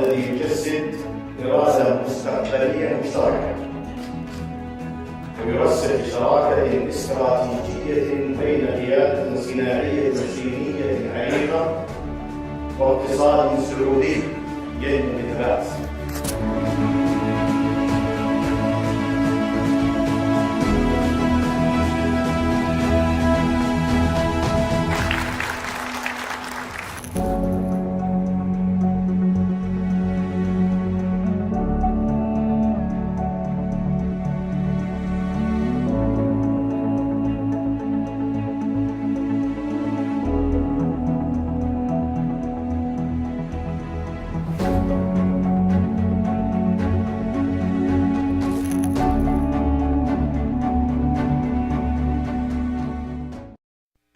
الذي يجسد إرادة مستقبلية مشتركة ويرسخ شراكة استراتيجية بين قيادة صناعية صينية عريقة واقتصاد سعودي ينمو بثبات.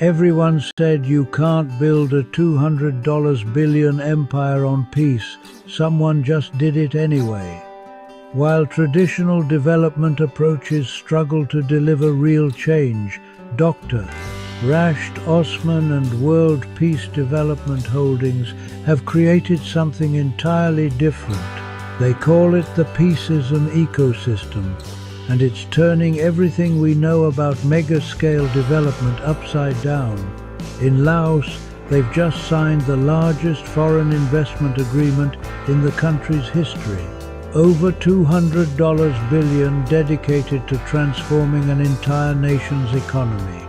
Everyone said you can't build a $200 billion empire on peace. Someone just did it anyway. While traditional development approaches struggle to deliver real change, Dr. Rashid Osman and World Peace Development Holdings have created something entirely different. They call it the Peaceism ecosystem, and it's turning everything we know about mega-scale development upside down. In Laos, they've just signed the largest foreign investment agreement in the country's history. Over $200 billion dedicated to transforming an entire nation's economy.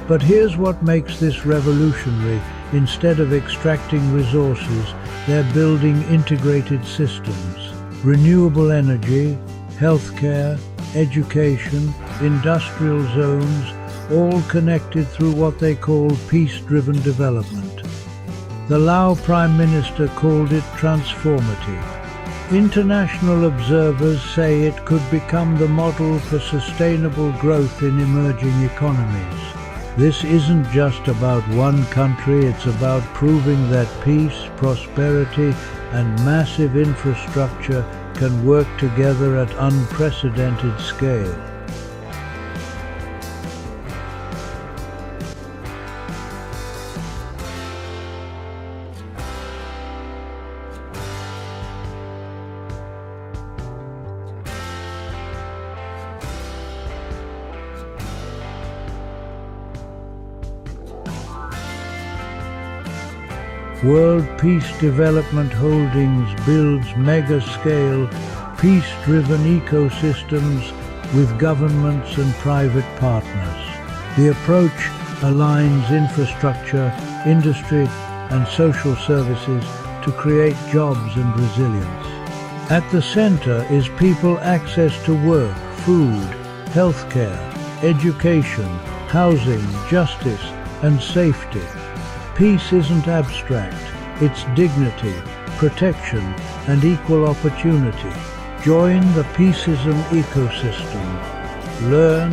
But here's what makes this revolutionary. Instead of extracting resources, they're building integrated systems. Renewable energy, healthcare, education, industrial zones, all connected through what they call peace-driven development. The Lao Prime Minister called it transformative. International observers say it could become the model for sustainable growth in emerging economies. This isn't just about one country, it's about proving that peace, prosperity, and massive infrastructure can work together at unprecedented scale. World Peace Development Holdings builds mega-scale, peace-driven ecosystems with governments and private partners. The approach aligns infrastructure, industry, and social services to create jobs and resilience. At the center is people access to work, food, healthcare, education, housing, justice, and safety. Peace isn't abstract, it's dignity, protection, and equal opportunity. Join the Peaceism ecosystem. Learn,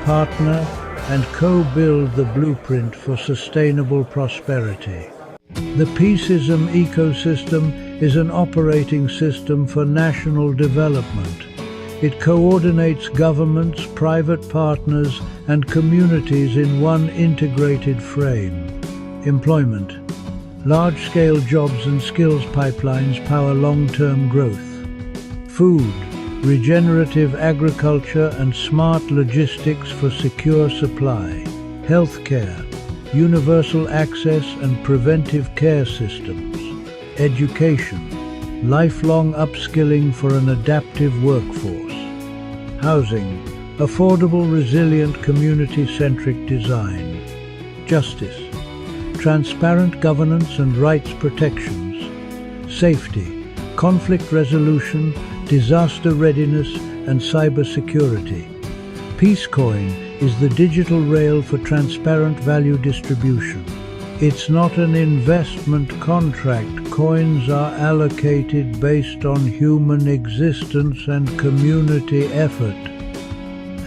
partner, and co-build the blueprint for sustainable prosperity. The Peaceism ecosystem is an operating system for national development. It coordinates governments, private partners, and communities in one integrated frame. Employment. Large-scale jobs and skills pipelines power long-term growth. Food. Regenerative agriculture and smart logistics for secure supply. Healthcare. Universal access and preventive care systems. Education. Lifelong upskilling for an adaptive workforce. Housing. Affordable, resilient, community-centric design. Justice. Transparent governance and rights protections. Safety, conflict resolution, disaster readiness, and cybersecurity. Peacecoin is the digital rail for transparent value distribution. It's not an investment contract. Coins are allocated based on human existence and community effort.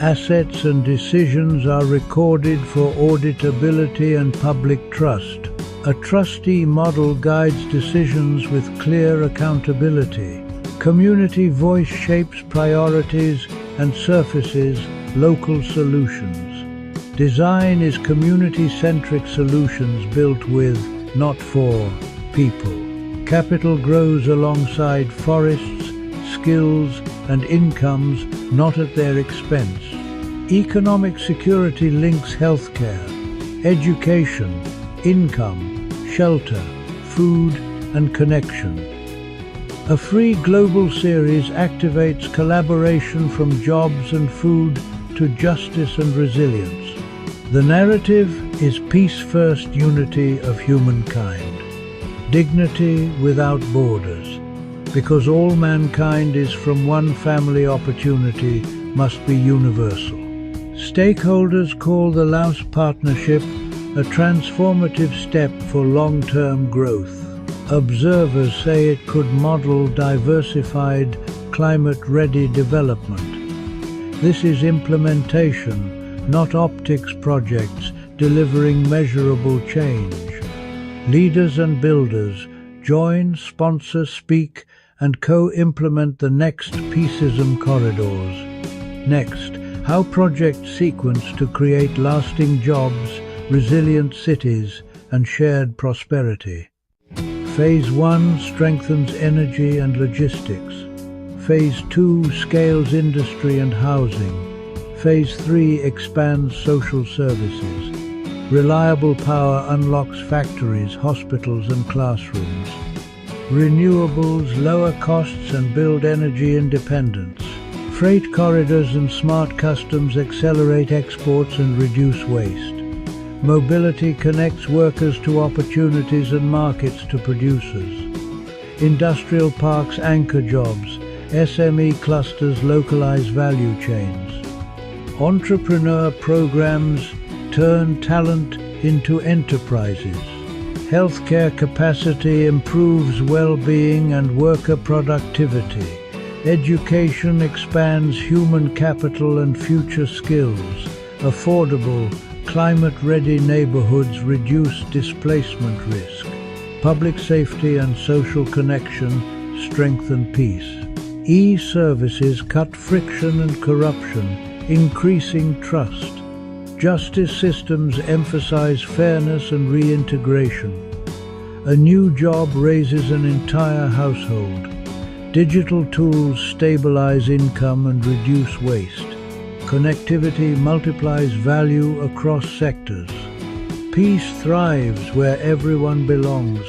Assets and decisions are recorded for auditability and public trust. A trustee model guides decisions with clear accountability. Community voice shapes priorities and surfaces local solutions. Design is community-centric solutions built with, not for, people. Capital grows alongside forests, skills, and incomes, not at their expense. Economic security links healthcare, education, income, shelter, food, and connection. A free global series activates collaboration from jobs and food to justice and resilience. The narrative is peace first, unity of humankind. Dignity without borders. Because all mankind is from one family, opportunity must be universal. Stakeholders call the Laos Partnership a transformative step for long-term growth. Observers say it could model diversified, climate-ready development. This is implementation, not optics projects, delivering measurable change. Leaders and builders join, sponsor, speak, and co-implement the next Peaceism corridors. Next, how projects sequence to create lasting jobs, resilient cities, and shared prosperity. Phase 1 strengthens energy and logistics. Phase 2 scales industry and housing. Phase 3 expands social services. Reliable power unlocks factories, hospitals, and classrooms. Renewables lower costs and build energy independence. Freight corridors and smart customs accelerate exports and reduce waste. Mobility connects workers to opportunities and markets to producers. Industrial parks anchor jobs. SME clusters localize value chains. Entrepreneur programs turn talent into enterprises. Healthcare capacity improves well-being and worker productivity. Education expands human capital and future skills. Affordable, climate-ready neighborhoods reduce displacement risk. Public safety and social connection strengthen peace. E-services cut friction and corruption, increasing trust. Justice systems emphasize fairness and reintegration. A new job raises an entire household. Digital tools stabilize income and reduce waste. Connectivity multiplies value across sectors. Peace thrives where everyone belongs.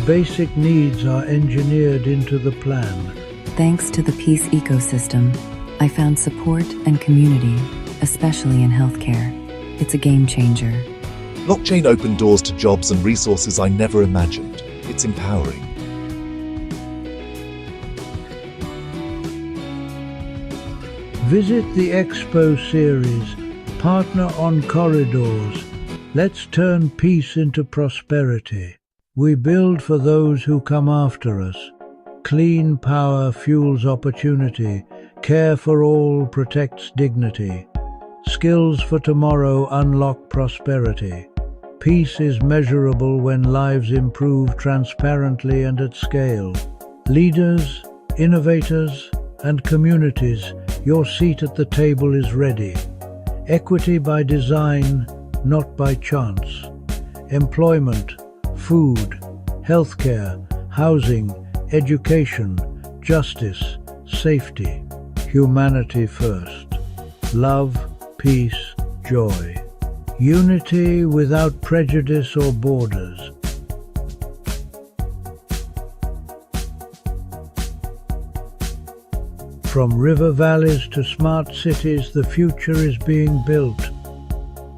Basic needs are engineered into the plan. Thanks to the peace ecosystem, I found support and community, especially in healthcare. It's a game changer. Blockchain opened doors to jobs and resources I never imagined. It's empowering. Visit the Expo series, partner on corridors. Let's turn peace into prosperity. We build for those who come after us. Clean power fuels opportunity. Care for all protects dignity. Skills for tomorrow unlock prosperity. Peace is measurable when lives improve transparently and at scale. Leaders, innovators, and communities, your seat at the table is ready. Equity by design, not by chance. Employment, food, healthcare, housing, education, justice, safety. Humanity first. Love, peace, joy. Unity without prejudice or borders. From river valleys to smart cities, the future is being built.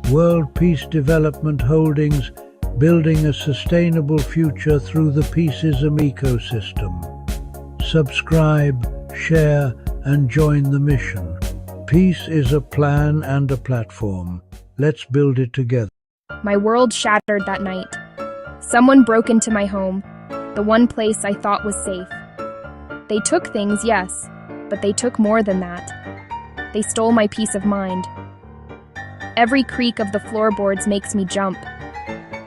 World Peace Development Holdings, building a sustainable future through the Peaceism ecosystem. Subscribe, share, and join the mission. Peace is a plan and a platform. Let's build it together. My world shattered that night. Someone broke into my home, the one place I thought was safe. They took things, yes, but they took more than that. They stole my peace of mind. Every creak of the floorboards makes me jump.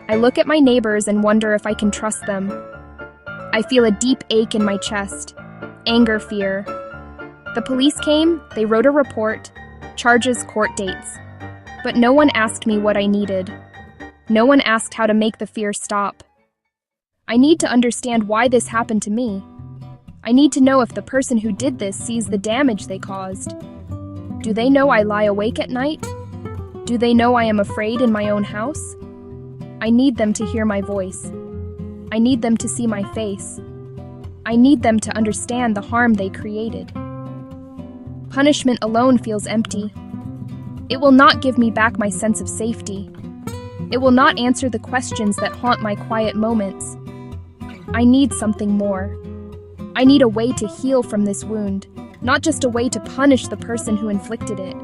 I look at my neighbors and wonder if I can trust them. I feel a deep ache in my chest, anger, fear. The police came, they wrote a report, charges, court dates. But no one asked me what I needed. No one asked how to make the fear stop. I need to understand why this happened to me. I need to know if the person who did this sees the damage they caused. Do they know I lie awake at night? Do they know I am afraid in my own house? I need them to hear my voice. I need them to see my face. I need them to understand the harm they created. Punishment alone feels empty. It will not give me back my sense of safety. It will not answer the questions that haunt my quiet moments. I need something more. I need a way to heal from this wound, not just a way to punish the person who inflicted it.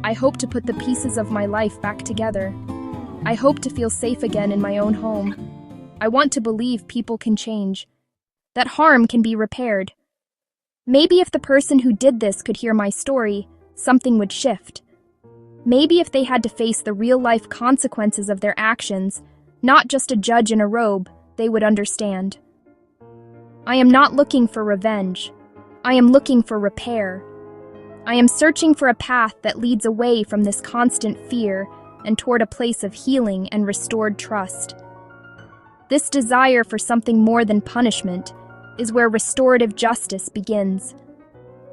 I hope to put the pieces of my life back together. I hope to feel safe again in my own home. I want to believe people can change, that harm can be repaired. Maybe if the person who did this could hear my story, something would shift. Maybe if they had to face the real-life consequences of their actions, not just a judge in a robe, they would understand. I am not looking for revenge. I am looking for repair. I am searching for a path that leads away from this constant fear and toward a place of healing and restored trust. This desire for something more than punishment is where restorative justice begins.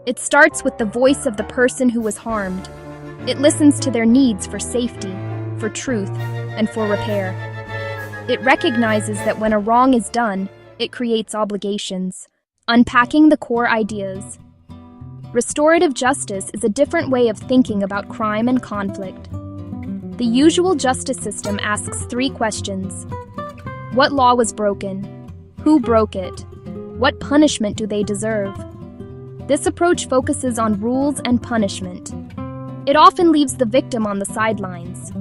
It starts with the voice of the person who was harmed. It listens to their needs for safety, for truth, and for repair. It recognizes that when a wrong is done, it creates obligations, unpacking the core ideas. Restorative justice is a different way of thinking about crime and conflict. The usual justice system asks 3 questions. What law was broken? Who broke it? What punishment do they deserve? This approach focuses on rules and punishment. It often leaves the victim on the sidelines.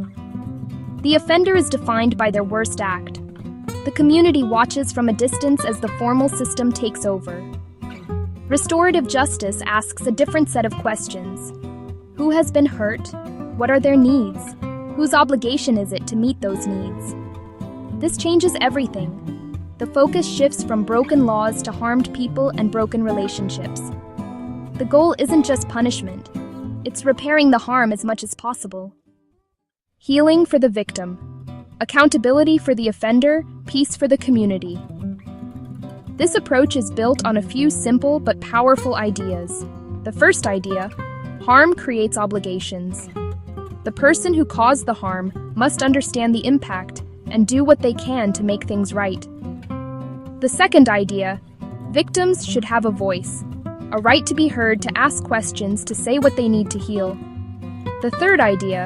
The offender is defined by their worst act. The community watches from a distance as the formal system takes over. Restorative justice asks a different set of questions. Who has been hurt? What are their needs? Whose obligation is it to meet those needs? This changes everything. The focus shifts from broken laws to harmed people and broken relationships. The goal isn't just punishment. It's repairing the harm as much as possible. Healing for the victim. Accountability for the offender, peace for the community. This approach is built on a few simple but powerful ideas. The first idea, harm creates obligations. The person who caused the harm must understand the impact and do what they can to make things right. The second idea, victims should have a voice, a right to be heard, to ask questions, to say what they need to heal. The third idea,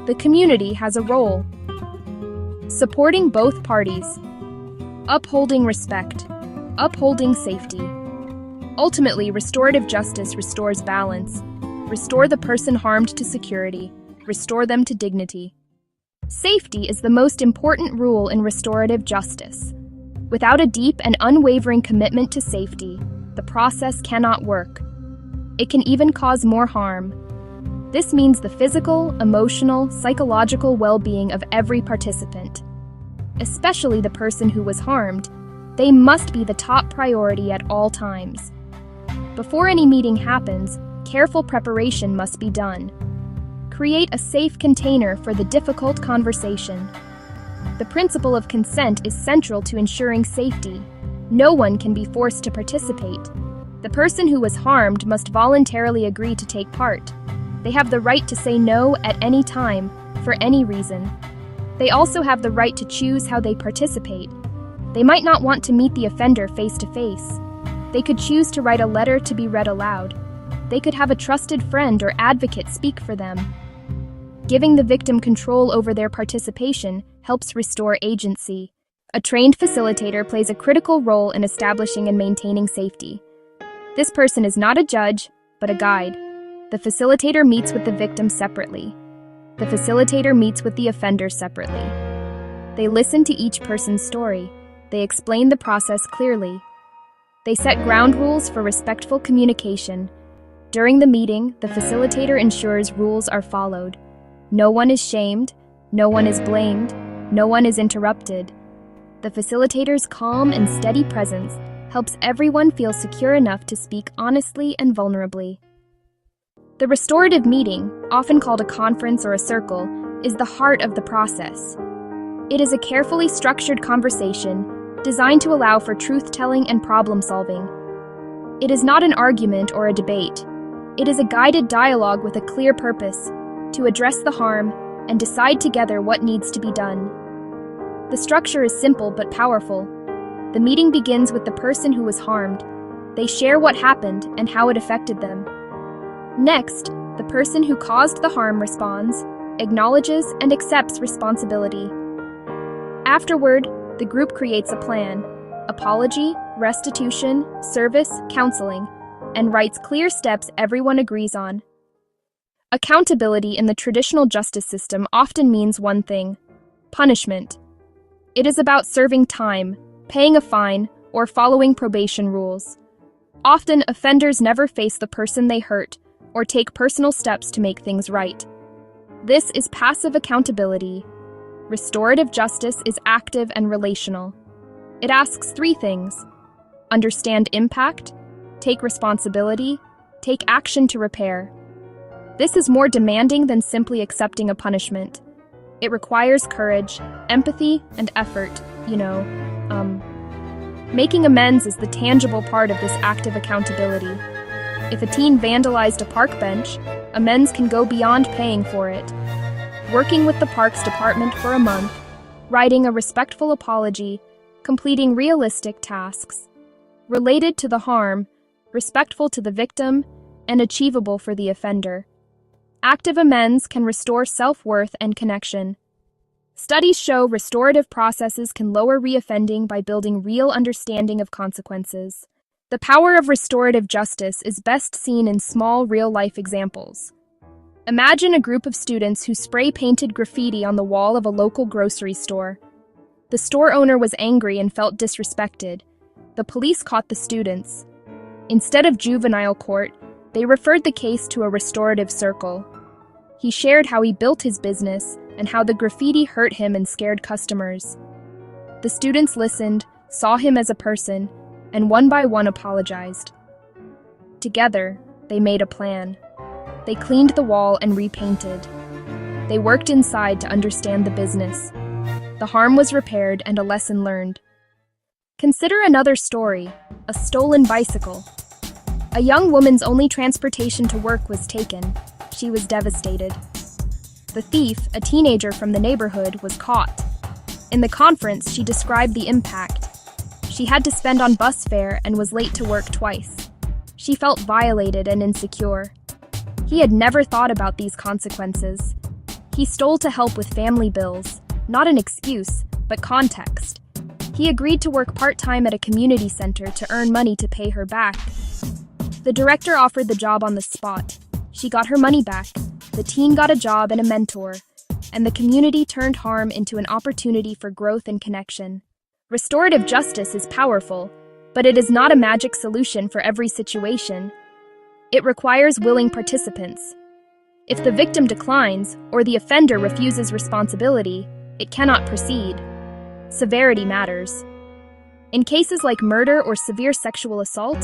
the community has a role. Supporting both parties, upholding respect, upholding safety. Ultimately, restorative justice restores balance. Restore the person harmed to security. Restore them to dignity. Safety is the most important rule in restorative justice. Without a deep and unwavering commitment to safety, the process cannot work. It can even cause more harm. This means the physical, emotional, psychological well-being of every participant, especially the person who was harmed. They must be the top priority at all times. Before any meeting happens, careful preparation must be done. Create a safe container for the difficult conversation. The principle of consent is central to ensuring safety. No one can be forced to participate. The person who was harmed must voluntarily agree to take part. They have the right to say no at any time, for any reason. They also have the right to choose how they participate. They might not want to meet the offender face to face. They could choose to write a letter to be read aloud. They could have a trusted friend or advocate speak for them. Giving the victim control over their participation helps restore agency. A trained facilitator plays a critical role in establishing and maintaining safety. This person is not a judge, but a guide. The facilitator meets with the victim separately. The facilitator meets with the offender separately. They listen to each person's story. They explain the process clearly. They set ground rules for respectful communication. During the meeting, the facilitator ensures rules are followed. No one is shamed, no one is blamed, no one is interrupted. The facilitator's calm and steady presence helps everyone feel secure enough to speak honestly and vulnerably. The restorative meeting, often called a conference or a circle, is the heart of the process. It is a carefully structured conversation designed to allow for truth-telling and problem-solving. It is not an argument or a debate. It is a guided dialogue with a clear purpose, to address the harm and decide together what needs to be done. The structure is simple but powerful. The meeting begins with the person who was harmed. They share what happened and how it affected them. Next, the person who caused the harm responds, acknowledges, and accepts responsibility. Afterward, the group creates a plan: apology, restitution, service, counseling, and writes clear steps everyone agrees on. Accountability in the traditional justice system often means one thing: punishment. It is about serving time, paying a fine, or following probation rules. Often, offenders never face the person they hurt or take personal steps to make things right. This is passive accountability. Restorative justice is active and relational. It asks three things: understand impact, take responsibility, take action to repair. This is more demanding than simply accepting a punishment. It requires courage, empathy, and effort, Making amends is the tangible part of this active accountability. If a teen vandalized a park bench, amends can go beyond paying for it. Working with the Parks Department for a month, writing a respectful apology, completing realistic tasks, related to the harm, respectful to the victim, and achievable for the offender. Active amends can restore self-worth and connection. Studies show restorative processes can lower reoffending by building real understanding of consequences. The power of restorative justice is best seen in small, real-life examples. Imagine a group of students who spray-painted graffiti on the wall of a local grocery store. The store owner was angry and felt disrespected. The police caught the students. Instead of juvenile court, they referred the case to a restorative circle. He shared how he built his business and how the graffiti hurt him and scared customers. The students listened, saw him as a person, and one by one apologized. Together, they made a plan. They cleaned the wall and repainted. They worked inside to understand the business. The harm was repaired and a lesson learned. Consider another story: a stolen bicycle. A young woman's only transportation to work was taken. She was devastated. The thief, a teenager from the neighborhood, was caught. In the conference, she described the impact. She had to spend on bus fare and was late to work twice. She felt violated and insecure. He had never thought about these consequences. He stole to help with family bills, not an excuse, but context. He agreed to work part-time at a community center to earn money to pay her back. The director offered the job on the spot. She got her money back. The teen got a job and a mentor, and the community turned harm into an opportunity for growth and connection. Restorative justice is powerful, but it is not a magic solution for every situation. It requires willing participants. If the victim declines or the offender refuses responsibility, it cannot proceed. Severity matters. In cases like murder or severe sexual assault,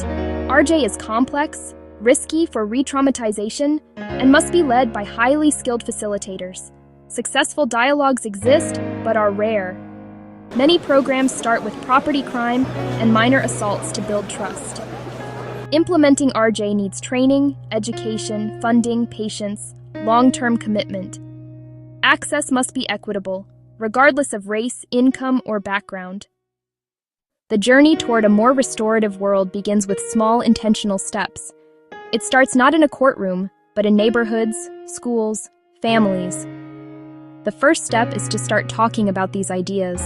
RJ is complex, risky for re-traumatization, and must be led by highly skilled facilitators. Successful dialogues exist, but are rare. Many programs start with property crime and minor assaults to build trust. Implementing RJ needs training, education, funding, patience, long-term commitment. Access must be equitable, regardless of race, income, or background. The journey toward a more restorative world begins with small, intentional steps. It starts not in a courtroom, but in neighborhoods, schools, families. The first step is to start talking about these ideas.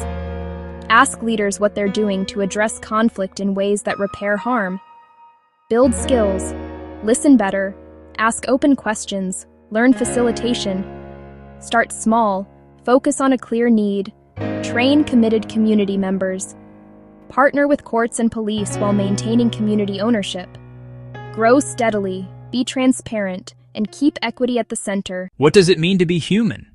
Ask leaders what they're doing to address conflict in ways that repair harm. Build skills, listen better, ask open questions, learn facilitation. Start small, focus on a clear need, train committed community members. Partner with courts and police while maintaining community ownership. Grow steadily, be transparent, and keep equity at the center. What does it mean to be human?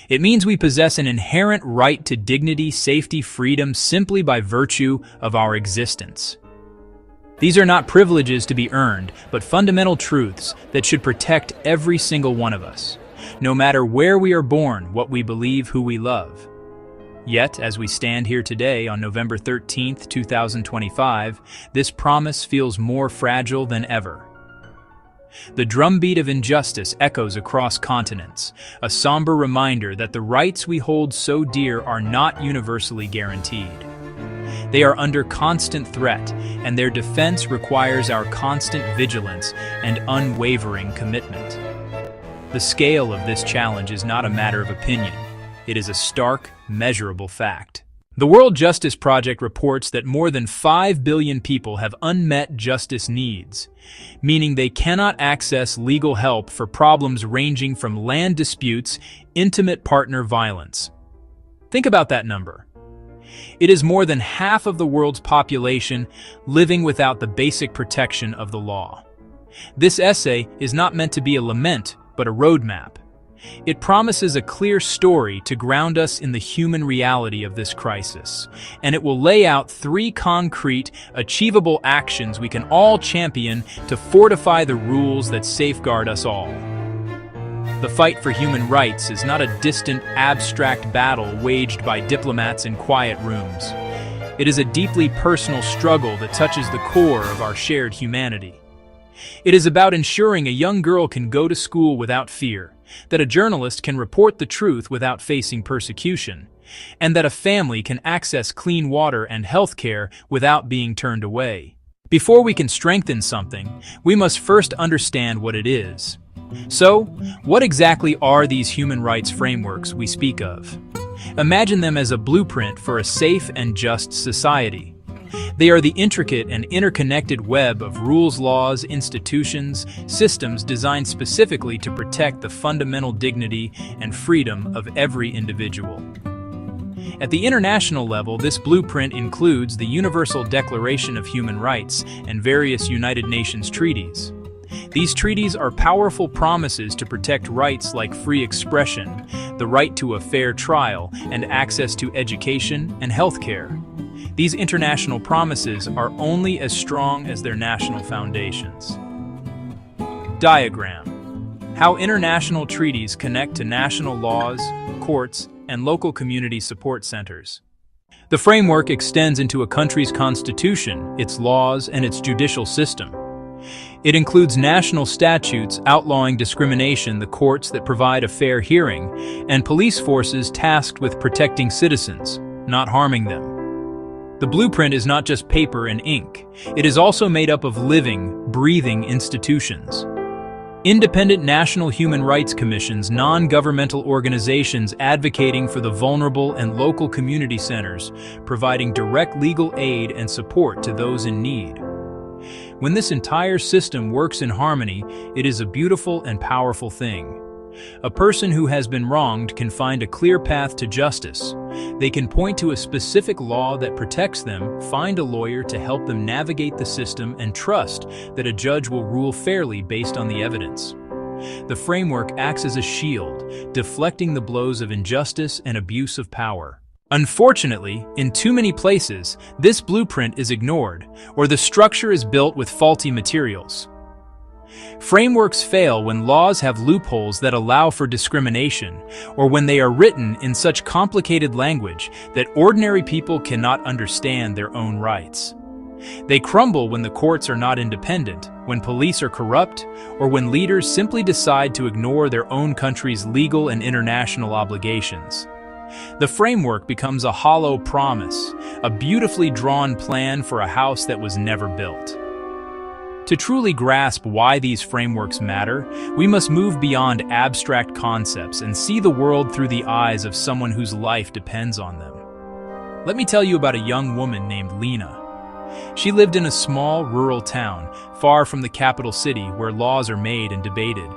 It means we possess an inherent right to dignity, safety, freedom simply by virtue of our existence. These are not privileges to be earned, but fundamental truths that should protect every single one of us, no matter where we are born, what we believe, who we love. Yet, as we stand here today on November 13th, 2025, this promise feels more fragile than ever. The drumbeat of injustice echoes across continents, a somber reminder that the rights we hold so dear are not universally guaranteed. They are under constant threat, and their defense requires our constant vigilance and unwavering commitment. The scale of this challenge is not a matter of opinion. It is a stark, measurable fact. The World Justice Project reports that more than 5 billion people have unmet justice needs, meaning they cannot access legal help for problems ranging from land disputes, intimate partner violence. Think about that number. It is more than half of the world's population living without the basic protection of the law. This essay is not meant to be a lament, but a roadmap. It promises a clear story to ground us in the human reality of this crisis, and it will lay out 3 concrete, achievable actions we can all champion to fortify the rules that safeguard us all. The fight for human rights is not a distant, abstract battle waged by diplomats in quiet rooms. It is a deeply personal struggle that touches the core of our shared humanity. It is about ensuring a young girl can go to school without fear, that a journalist can report the truth without facing persecution, and that a family can access clean water and health care without being turned away. Before we can strengthen something, we must first understand what it is. So, what exactly are these human rights frameworks we speak of? Imagine them as a blueprint for a safe and just society. They are the intricate and interconnected web of rules, laws, institutions, systems designed specifically to protect the fundamental dignity and freedom of every individual. At the international level, this blueprint includes the Universal Declaration of Human Rights and various United Nations treaties. These treaties are powerful promises to protect rights like free expression, the right to a fair trial, and access to education and health care. These international promises are only as strong as their national foundations. Diagram: how international treaties connect to national laws, courts, and local community support centers. The framework extends into a country's constitution, its laws, and its judicial system. It includes national statutes outlawing discrimination, the courts that provide a fair hearing, and police forces tasked with protecting citizens, not harming them. The blueprint is not just paper and ink. It is also made up of living, breathing institutions. Independent national human rights commissions, non-governmental organizations advocating for the vulnerable, and local community centers, providing direct legal aid and support to those in need. When this entire system works in harmony, it is a beautiful and powerful thing. A person who has been wronged can find a clear path to justice. They can point to a specific law that protects them, find a lawyer to help them navigate the system, and trust that a judge will rule fairly based on the evidence. The framework acts as a shield, deflecting the blows of injustice and abuse of power. Unfortunately, in too many places, this blueprint is ignored, or the structure is built with faulty materials. Frameworks fail when laws have loopholes that allow for discrimination, or when they are written in such complicated language that ordinary people cannot understand their own rights. They crumble when the courts are not independent, when police are corrupt, or when leaders simply decide to ignore their own country's legal and international obligations. The framework becomes a hollow promise, a beautifully drawn plan for a house that was never built. To truly grasp why these frameworks matter, we must move beyond abstract concepts and see the world through the eyes of someone whose life depends on them. Let me tell you about a young woman named Lena. She lived in a small, rural town, far from the capital city where laws are made and debated.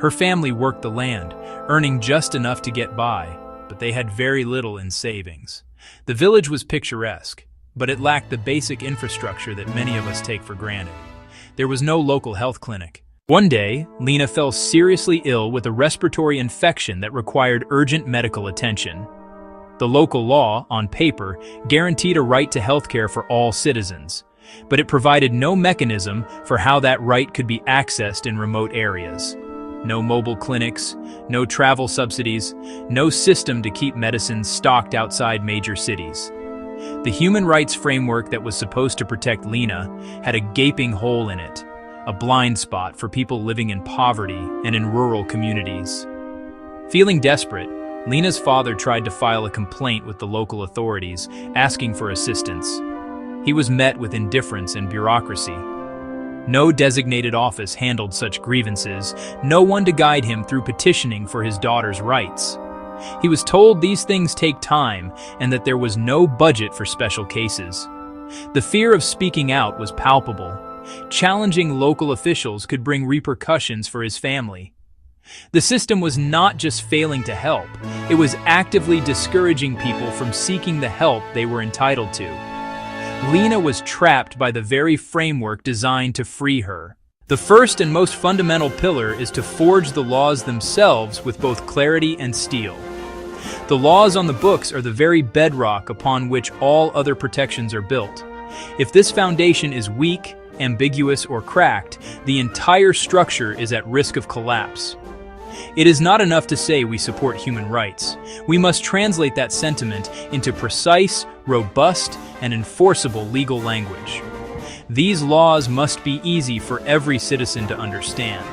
Her family worked the land, earning just enough to get by, but they had very little in savings. The village was picturesque, but it lacked the basic infrastructure that many of us take for granted. There was no local health clinic. One day, Lena fell seriously ill with a respiratory infection that required urgent medical attention. The local law, on paper, guaranteed a right to health care for all citizens, but it provided no mechanism for how that right could be accessed in remote areas. No mobile clinics, no travel subsidies, no system to keep medicines stocked outside major cities. The human rights framework that was supposed to protect Lena had a gaping hole in it, a blind spot for people living in poverty and in rural communities. Feeling desperate, Lena's father tried to file a complaint with the local authorities, asking for assistance. He was met with indifference and bureaucracy. No designated office handled such grievances, no one to guide him through petitioning for his daughter's rights. He was told these things take time and that there was no budget for special cases. The fear of speaking out was palpable. Challenging local officials could bring repercussions for his family. The system was not just failing to help, it was actively discouraging people from seeking the help they were entitled to. Lena was trapped by the very framework designed to free her. The first and most fundamental pillar is to forge the laws themselves with both clarity and steel. The laws on the books are the very bedrock upon which all other protections are built. If this foundation is weak, ambiguous, or cracked, the entire structure is at risk of collapse. It is not enough to say we support human rights. We must translate that sentiment into precise, robust, and enforceable legal language. These laws must be easy for every citizen to understand,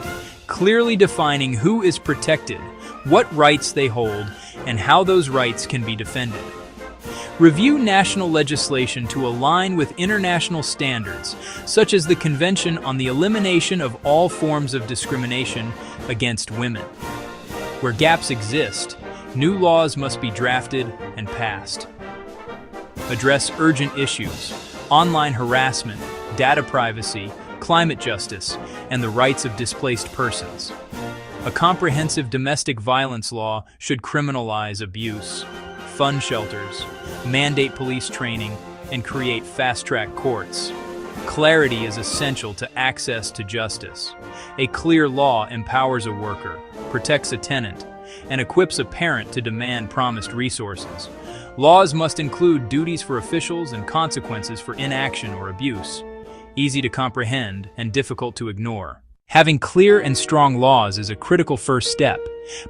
clearly defining who is protected, what rights they hold, and how those rights can be defended. Review national legislation to align with international standards, such as the Convention on the Elimination of All Forms of Discrimination against Women. Where gaps exist, new laws must be drafted and passed. Address urgent issues: online harassment, data privacy, climate justice, and the rights of displaced persons. A comprehensive domestic violence law should criminalize abuse, fund shelters, mandate police training, and create fast-track courts. Clarity is essential to access to justice. A clear law empowers a worker, protects a tenant, and equips a parent to demand promised resources. Laws must include duties for officials and consequences for inaction or abuse. Easy to comprehend and difficult to ignore. Having clear and strong laws is a critical first step,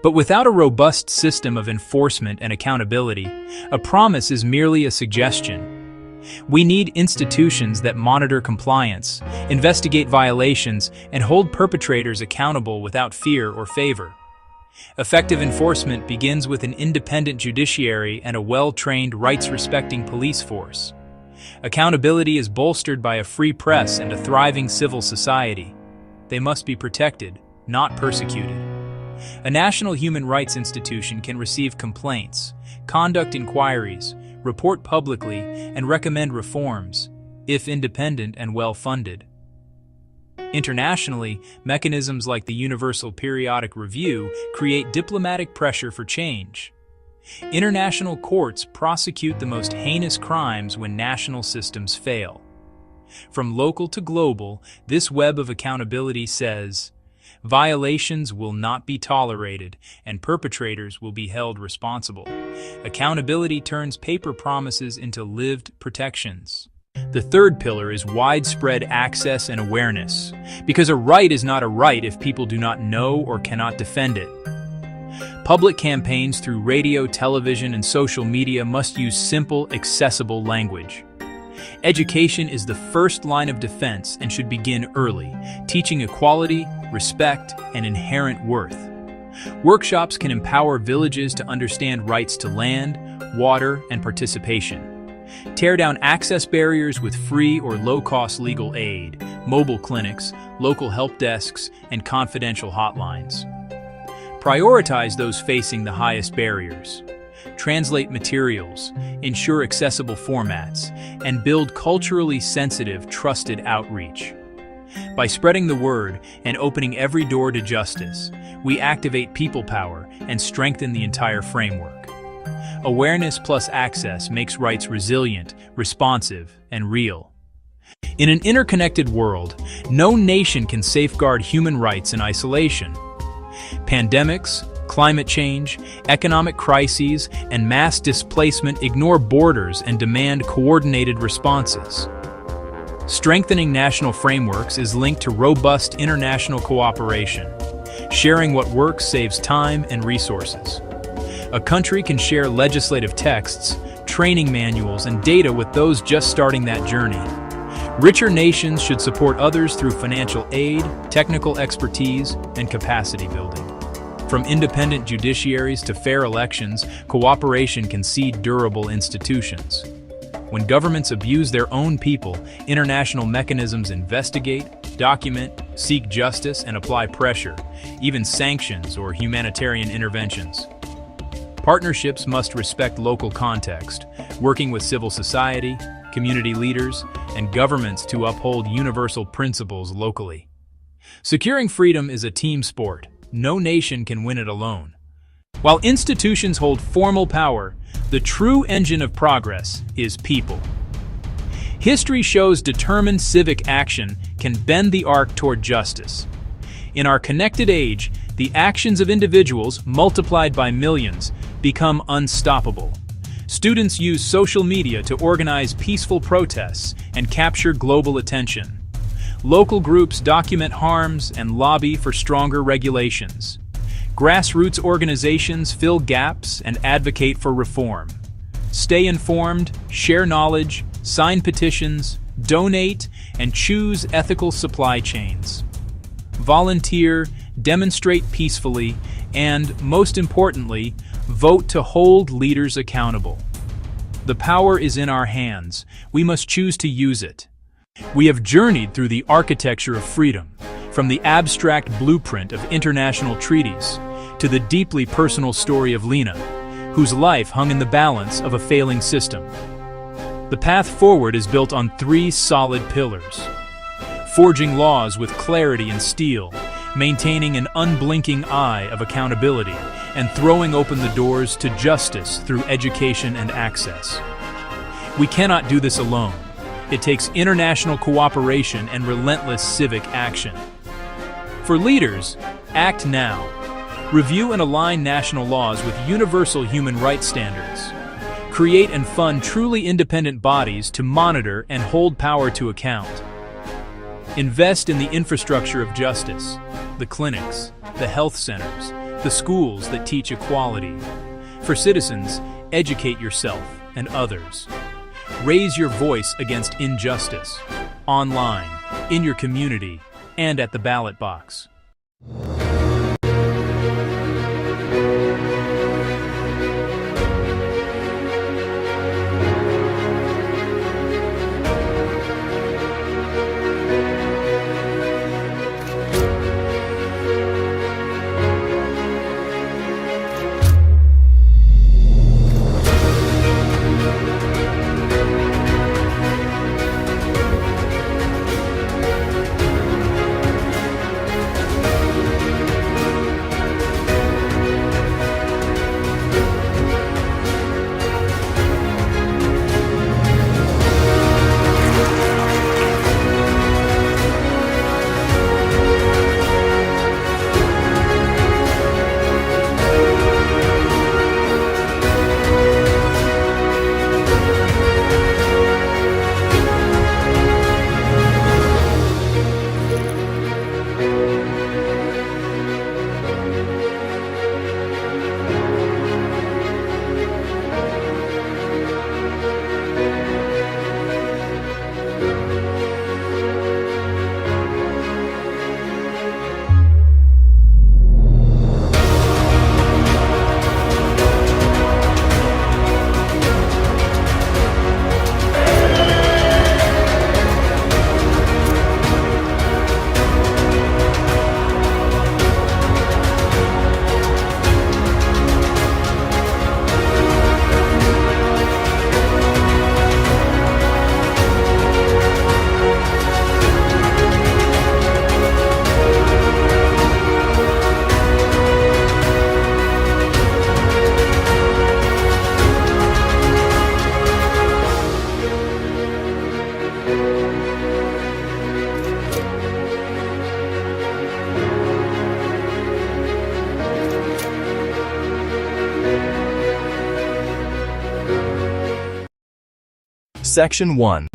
but without a robust system of enforcement and accountability, a promise is merely a suggestion. We need institutions that monitor compliance, investigate violations, and hold perpetrators accountable without fear or favor. Effective enforcement begins with an independent judiciary and a well-trained, rights-respecting police force. Accountability is bolstered by a free press and a thriving civil society. They must be protected, not persecuted. A national human rights institution can receive complaints, conduct inquiries, report publicly, and recommend reforms, if independent and well-funded. Internationally, mechanisms like the Universal Periodic Review create diplomatic pressure for change. International courts prosecute the most heinous crimes when national systems fail. From local to global, this web of accountability says, violations will not be tolerated and perpetrators will be held responsible. Accountability turns paper promises into lived protections. The third pillar is widespread access and awareness, because a right is not a right if people do not know or cannot defend it. Public campaigns through radio, television, and social media must use simple, accessible language. Education is the first line of defense and should begin early, teaching equality, respect, and inherent worth. Workshops can empower villages to understand rights to land, water, and participation. Tear down access barriers with free or low-cost legal aid, mobile clinics, local help desks, and confidential hotlines. Prioritize those facing the highest barriers. Translate materials, ensure accessible formats, and build culturally sensitive, trusted outreach. By spreading the word and opening every door to justice, we activate people power and strengthen the entire framework. Awareness plus access makes rights resilient, responsive, and real. In an interconnected world, no nation can safeguard human rights in isolation. Pandemics, climate change, economic crises, and mass displacement ignore borders and demand coordinated responses. Strengthening national frameworks is linked to robust international cooperation. Sharing what works saves time and resources. A country can share legislative texts, training manuals, and data with those just starting that journey. Richer nations should support others through financial aid, technical expertise, and capacity building. From independent judiciaries to fair elections, cooperation can seed durable institutions. When governments abuse their own people, international mechanisms investigate, document, seek justice, and apply pressure, even sanctions or humanitarian interventions. Partnerships must respect local context, working with civil society, community leaders, and governments to uphold universal principles locally. Securing freedom is a team sport. No nation can win it alone. While institutions hold formal power, the true engine of progress is people. History shows determined civic action can bend the arc toward justice. In our connected age, the actions of individuals, multiplied by millions, become unstoppable. Students use social media to organize peaceful protests and capture global attention. Local groups document harms and lobby for stronger regulations. Grassroots organizations fill gaps and advocate for reform. Stay informed, share knowledge, sign petitions, donate, and choose ethical supply chains. Volunteer, demonstrate peacefully, and, most importantly, vote to hold leaders accountable. The power is in our hands. We must choose to use it. We have journeyed through the architecture of freedom, from the abstract blueprint of international treaties to the deeply personal story of Lena, whose life hung in the balance of a failing system. The path forward is built on 3 solid pillars: forging laws with clarity and steel, maintaining an unblinking eye of accountability, and throwing open the doors to justice through education and access. We cannot do this alone. It takes international cooperation and relentless civic action. For leaders, act now. Review and align national laws with universal human rights standards. Create and fund truly independent bodies to monitor and hold power to account. Invest in the infrastructure of justice, the clinics, the health centers, the schools that teach equality. For citizens, educate yourself and others. Raise your voice against injustice, online, in your community, and at the ballot box. Section 1.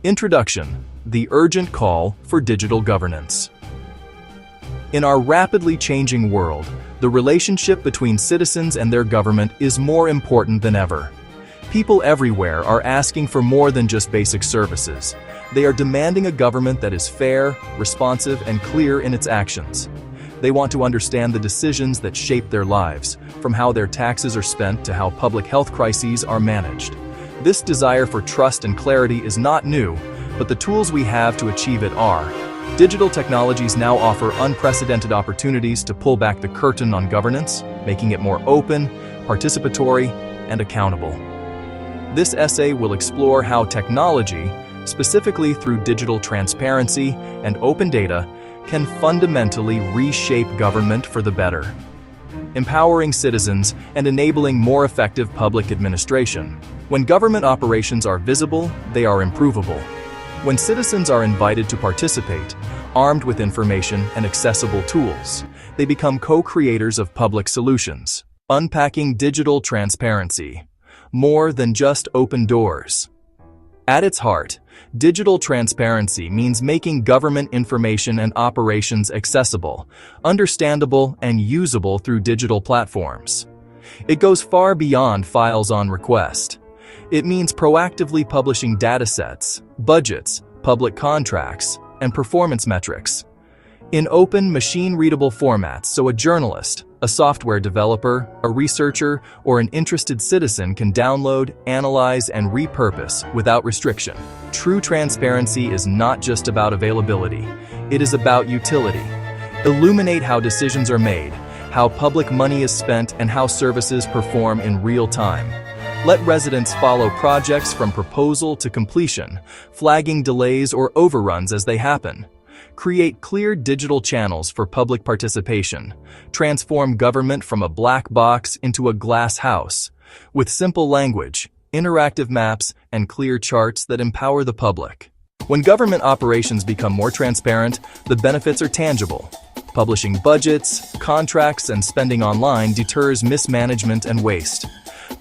Introduction. The urgent call for digital governance. In our rapidly changing world, the relationship between citizens and their government is more important than ever. People everywhere are asking for more than just basic services. They are demanding a government that is fair, responsive, and clear in its actions. They want to understand the decisions that shape their lives, from how their taxes are spent to how public health crises are managed. This desire for trust and clarity is not new, but the tools we have to achieve it are. Digital technologies now offer unprecedented opportunities to pull back the curtain on governance, making it more open, participatory, and accountable. This essay will explore how technology, specifically through digital transparency and open data, can fundamentally reshape government for the better, empowering citizens and enabling more effective public administration. When government operations are visible, they are improvable. When citizens are invited to participate, armed with information and accessible tools, they become co-creators of public solutions. Unpacking digital transparency. More than just open doors. At its heart, digital transparency means making government information and operations accessible, understandable, and usable through digital platforms. It goes far beyond files on request. It means proactively publishing datasets, budgets, public contracts, and performance metrics in open, machine-readable formats so a journalist, a software developer, a researcher, or an interested citizen can download, analyze, and repurpose without restriction. True transparency is not just about availability, it is about utility. Illuminate how decisions are made, how public money is spent, and how services perform in real time. Let residents follow projects from proposal to completion, flagging delays or overruns as they happen. Create clear digital channels for public participation. Transform government from a black box into a glass house, with simple language, interactive maps, and clear charts that empower the public. When government operations become more transparent, the benefits are tangible. Publishing budgets, contracts, and spending online deters mismanagement and waste.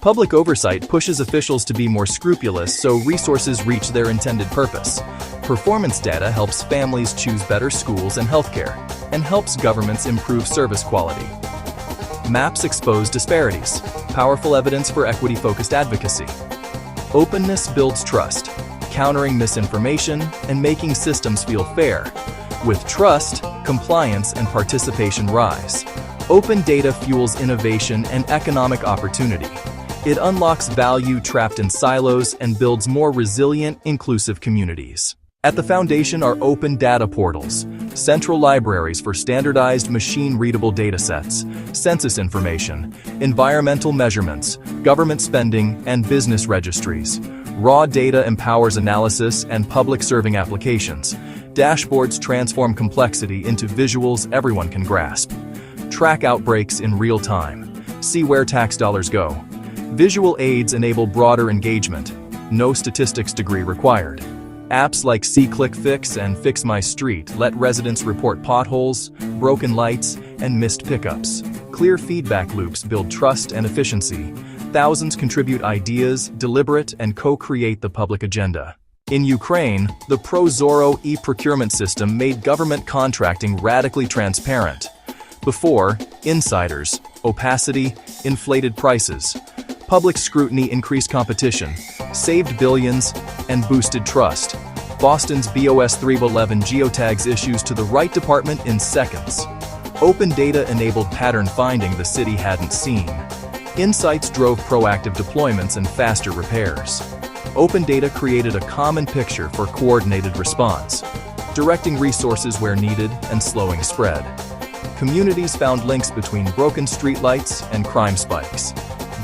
Public oversight pushes officials to be more scrupulous so resources reach their intended purpose. Performance data helps families choose better schools and healthcare, and helps governments improve service quality. Maps expose disparities, powerful evidence for equity-focused advocacy. Openness builds trust, countering misinformation and making systems feel fair. With trust, compliance, and participation rise. Open data fuels innovation and economic opportunity. It unlocks value trapped in silos and builds more resilient, inclusive communities. At the foundation are open data portals, central libraries for standardized machine-readable datasets, census information, environmental measurements, government spending, and business registries. Raw data empowers analysis and public-serving applications. Dashboards transform complexity into visuals everyone can grasp. Track outbreaks in real time. See where tax dollars go. Visual aids enable broader engagement. No statistics degree required. Apps like SeeClickFix and Fix My Street let residents report potholes, broken lights, and missed pickups. Clear feedback loops build trust and efficiency. Thousands contribute ideas, deliberate, and co-create the public agenda. In Ukraine, the ProZorro e-procurement system made government contracting radically transparent. Before, insiders, opacity, inflated prices. Public scrutiny increased competition, saved billions, and boosted trust. Boston's BOS 311 geotags issues to the right department in seconds. Open data enabled pattern finding the city hadn't seen. Insights drove proactive deployments and faster repairs. Open data created a common picture for coordinated response, directing resources where needed and slowing spread. Communities found links between broken streetlights and crime spikes.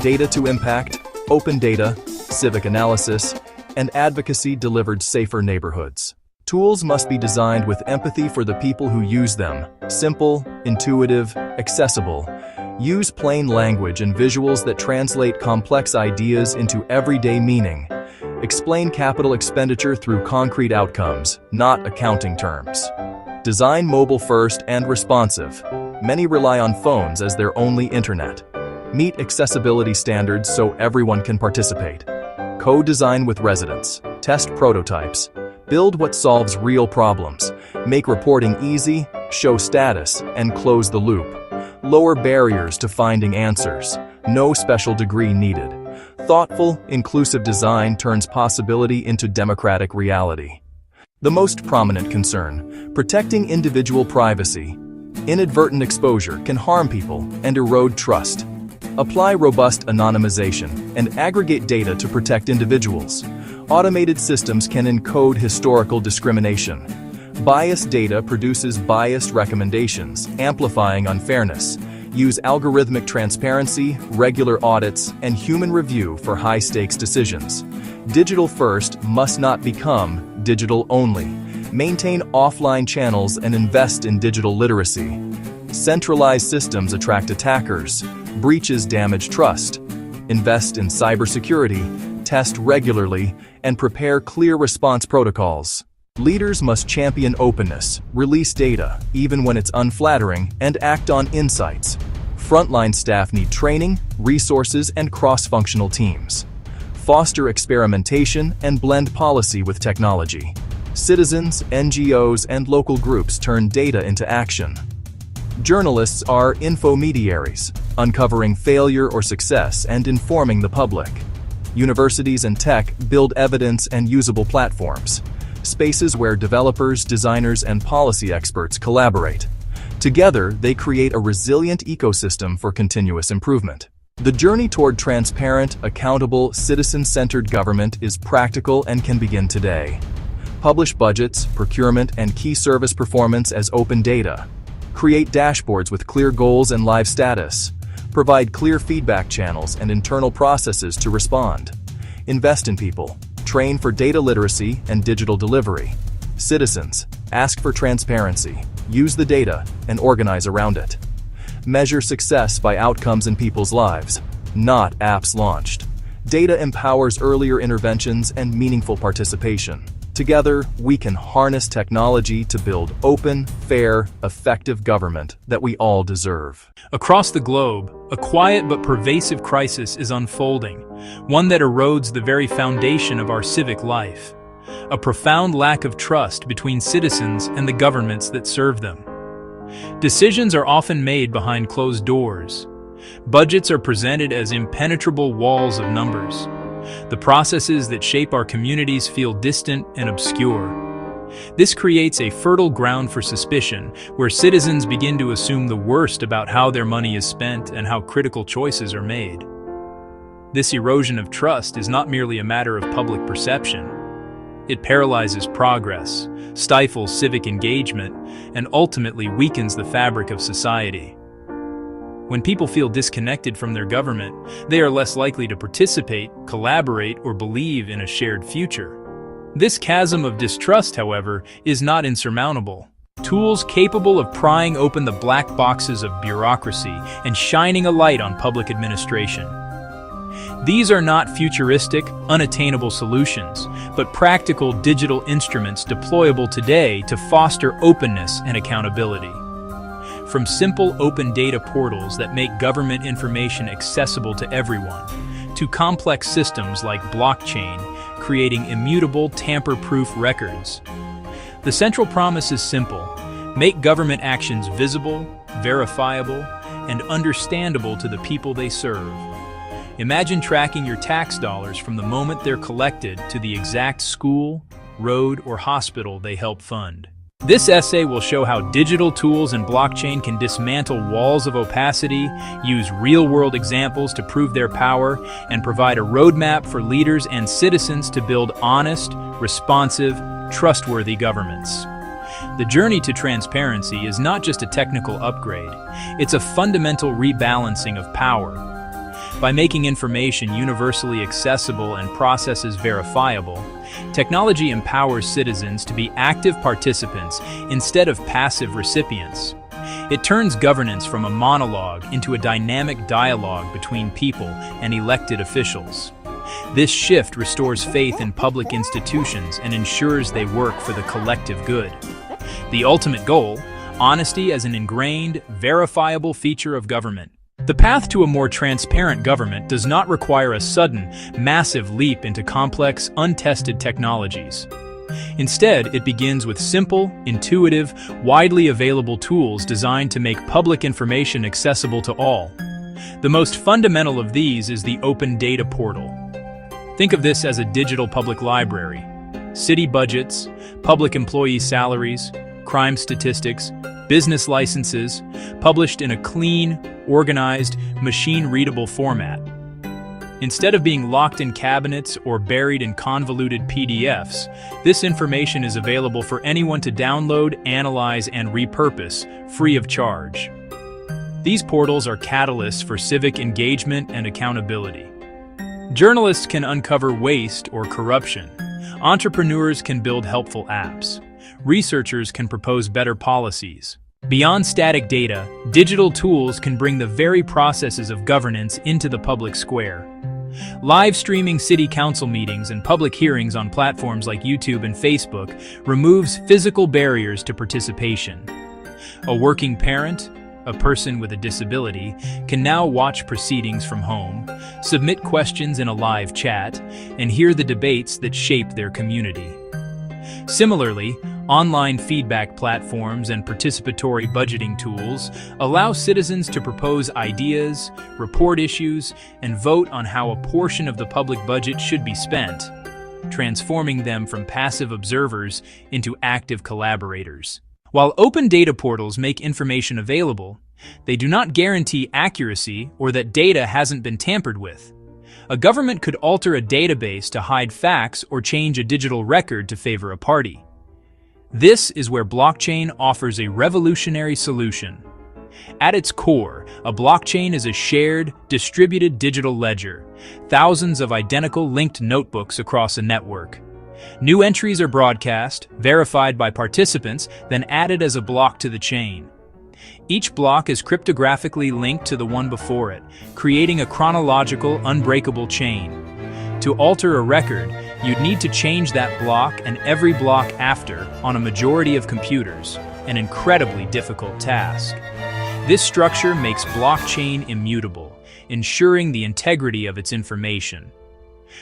Data to impact, open data, civic analysis, and advocacy delivered safer neighborhoods. Tools must be designed with empathy for the people who use them. Simple, intuitive, accessible. Use plain language and visuals that translate complex ideas into everyday meaning. Explain capital expenditure through concrete outcomes, not accounting terms. Design mobile first and responsive. Many rely on phones as their only internet. Meet accessibility standards so everyone can participate. Co-design with residents. Test prototypes. Build what solves real problems. Make reporting easy, show status, and close the loop. Lower barriers to finding answers. No special degree needed. Thoughtful, inclusive design turns possibility into democratic reality. The most prominent concern: protecting individual privacy. Inadvertent exposure can harm people and erode trust. Apply robust anonymization and aggregate data to protect individuals. Automated systems can encode historical discrimination. Biased data produces biased recommendations, amplifying unfairness. Use algorithmic transparency, regular audits, and human review for high-stakes decisions. Digital first must not become digital only. Maintain offline channels and invest in digital literacy. Centralized systems attract attackers. Breaches damage trust. Invest in cybersecurity, test regularly, and prepare clear response protocols. Leaders must champion openness, release data, even when it's unflattering, and act on insights. Frontline staff need training, resources, and cross-functional teams. Foster experimentation and blend policy with technology. Citizens, NGOs, and local groups turn data into action. Journalists are infomediaries, uncovering failure or success and informing the public. Universities and tech build evidence and usable platforms, spaces where developers, designers, and policy experts collaborate. Together, they create a resilient ecosystem for continuous improvement. The journey toward transparent, accountable, citizen-centered government is practical and can begin today. Publish budgets, procurement, and key service performance as open data. Create dashboards with clear goals and live status. Provide clear feedback channels and internal processes to respond. Invest in people. Train for data literacy and digital delivery. Citizens, ask for transparency. Use the data and organize around it. Measure success by outcomes in people's lives, not apps launched. Data empowers earlier interventions and meaningful participation. Together, we can harness technology to build open, fair, effective government that we all deserve. Across the globe, a quiet but pervasive crisis is unfolding, one that erodes the very foundation of our civic life. A profound lack of trust between citizens and the governments that serve them. Decisions are often made behind closed doors. Budgets are presented as impenetrable walls of numbers. The processes that shape our communities feel distant and obscure. This creates a fertile ground for suspicion, where citizens begin to assume the worst about how their money is spent and how critical choices are made. This erosion of trust is not merely a matter of public perception. It paralyzes progress, stifles civic engagement, and ultimately weakens the fabric of society. When people feel disconnected from their government, they are less likely to participate, collaborate, or believe in a shared future. This chasm of distrust, however, is not insurmountable. Tools capable of prying open the black boxes of bureaucracy and shining a light on public administration. These are not futuristic, unattainable solutions, but practical digital instruments deployable today to foster openness and accountability. From simple open data portals that make government information accessible to everyone, to complex systems like blockchain, creating immutable, tamper-proof records. The central promise is simple: make government actions visible, verifiable, and understandable to the people they serve. Imagine tracking your tax dollars from the moment they're collected to the exact school, road, or hospital they help fund. This essay will show how digital tools and blockchain can dismantle walls of opacity, use real-world examples to prove their power, and provide a roadmap for leaders and citizens to build honest, responsive, trustworthy governments. The journey to transparency is not just a technical upgrade, it's a fundamental rebalancing of power. By making information universally accessible and processes verifiable, technology empowers citizens to be active participants instead of passive recipients. It turns governance from a monologue into a dynamic dialogue between people and elected officials. This shift restores faith in public institutions and ensures they work for the collective good. The ultimate goal: honesty as an ingrained, verifiable feature of government. The path to a more transparent government does not require a sudden, massive leap into complex, untested technologies. Instead, it begins with simple, intuitive, widely available tools designed to make public information accessible to all. The most fundamental of these is the Open Data Portal. Think of this as a digital public library. City budgets, public employee salaries, crime statistics, business licenses, published in a clean, organized, machine-readable format. Instead of being locked in cabinets or buried in convoluted PDFs, this information is available for anyone to download, analyze, and repurpose, free of charge. These portals are catalysts for civic engagement and accountability. Journalists can uncover waste or corruption. Entrepreneurs can build helpful apps. Researchers can propose better policies. Beyond static data, digital tools can bring the very processes of governance into the public square. Live streaming city council meetings and public hearings on platforms like YouTube and Facebook removes physical barriers to participation. A working parent, a person with a disability, can now watch proceedings from home, submit questions in a live chat, and hear the debates that shape their community. Similarly, online feedback platforms and participatory budgeting tools allow citizens to propose ideas, report issues, and vote on how a portion of the public budget should be spent, transforming them from passive observers into active collaborators. While open data portals make information available, they do not guarantee accuracy or that data hasn't been tampered with. A government could alter a database to hide facts or change a digital record to favor a party. This is where blockchain offers a revolutionary solution. At its core, a blockchain is a shared, distributed digital ledger, thousands of identical linked notebooks across a network. New entries are broadcast, verified by participants, then added as a block to the chain. Each block is cryptographically linked to the one before it, creating a chronological, unbreakable chain. To alter a record, you'd need to change that block and every block after on a majority of computers, an incredibly difficult task. This structure makes blockchain immutable, ensuring the integrity of its information.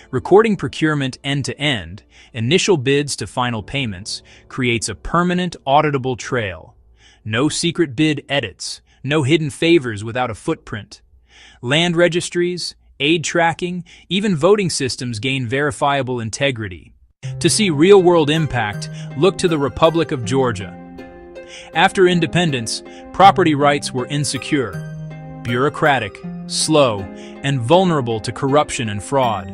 Recording procurement end-to-end, initial bids to final payments, creates a permanent auditable trail. No secret bid edits, no hidden favors without a footprint. Land registries, aid tracking, even voting systems gain verifiable integrity. To see real-world impact, look to the Republic of Georgia. After independence, property rights were insecure, bureaucratic, slow, and vulnerable to corruption and fraud.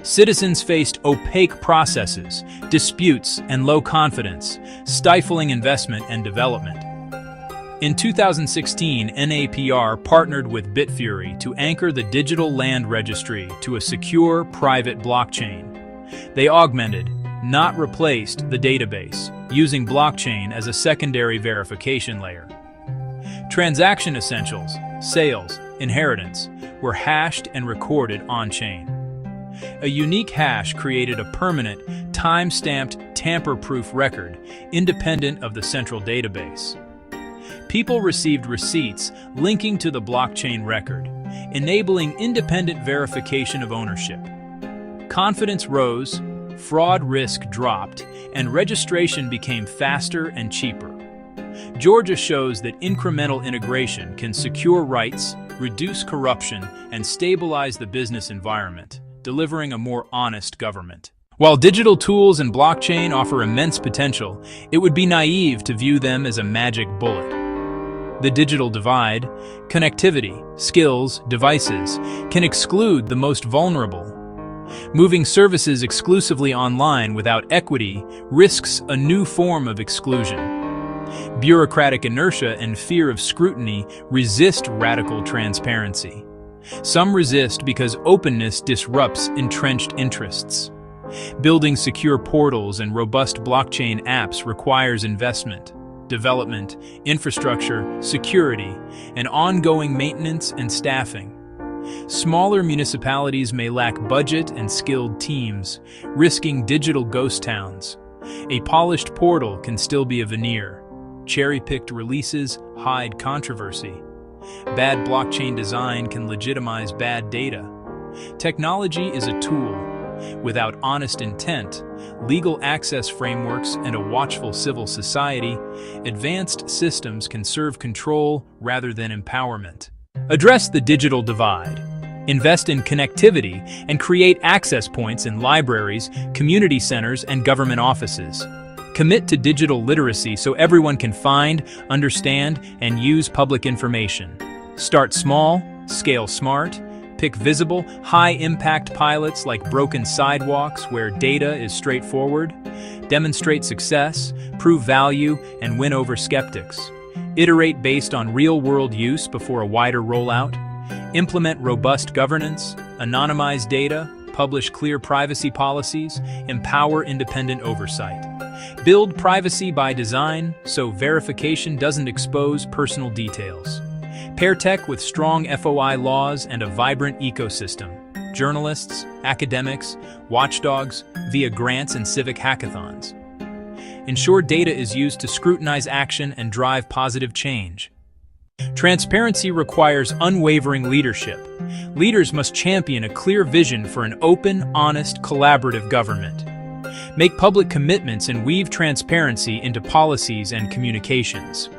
Citizens faced opaque processes, disputes, and low confidence, stifling investment and development. In 2016, NAPR partnered with Bitfury to anchor the digital land registry to a secure, private blockchain. They augmented, not replaced, the database, using blockchain as a secondary verification layer. Transaction essentials, sales, inheritance, were hashed and recorded on-chain. A unique hash created a permanent, time-stamped, tamper-proof record, independent of the central database. People received receipts linking to the blockchain record, enabling independent verification of ownership. Confidence rose, fraud risk dropped, and registration became faster and cheaper. Georgia shows that incremental integration can secure rights, reduce corruption, and stabilize the business environment, delivering a more honest government. While digital tools and blockchain offer immense potential, it would be naive to view them as a magic bullet. The digital divide, connectivity, skills, devices, can exclude the most vulnerable. Moving services exclusively online without equity risks a new form of exclusion. Bureaucratic inertia and fear of scrutiny resist radical transparency. Some resist because openness disrupts entrenched interests. Building secure portals and robust blockchain apps requires investment, development, infrastructure, security, and ongoing maintenance and staffing. Smaller municipalities may lack budget and skilled teams, risking digital ghost towns. A polished portal can still be a veneer. Cherry-picked releases hide controversy. Bad blockchain design can legitimize bad data. Technology is a tool. Without honest intent, legal access frameworks, and a watchful civil society, advanced systems can serve control rather than empowerment. Address the digital divide. Invest in connectivity and create access points in libraries, community centers, and government offices. Commit to digital literacy so everyone can find, understand, and use public information. Start small, scale smart, pick visible, high-impact pilots like broken sidewalks where data is straightforward. Demonstrate success, prove value, and win over skeptics. Iterate based on real-world use before a wider rollout. Implement robust governance, anonymize data, publish clear privacy policies, empower independent oversight. Build privacy by design so verification doesn't expose personal details. Pair tech with strong FOI laws and a vibrant ecosystem. Journalists, academics, watchdogs, via grants and civic hackathons. Ensure data is used to scrutinize action and drive positive change. Transparency requires unwavering leadership. Leaders must champion a clear vision for an open, honest, collaborative government. Make public commitments and weave transparency into policies and communications.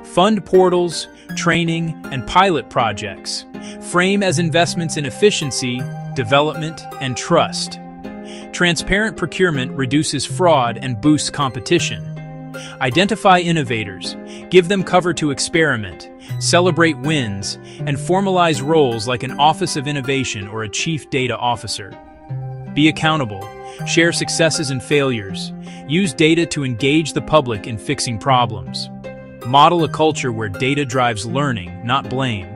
Fund portals, training, and pilot projects. Frame as investments in efficiency, development, and trust. Transparent procurement reduces fraud and boosts competition. Identify innovators, give them cover to experiment, celebrate wins, and formalize roles like an Office of Innovation or a Chief Data Officer. Be accountable, share successes and failures, use data to engage the public in fixing problems. Model a culture where data drives learning, not blame.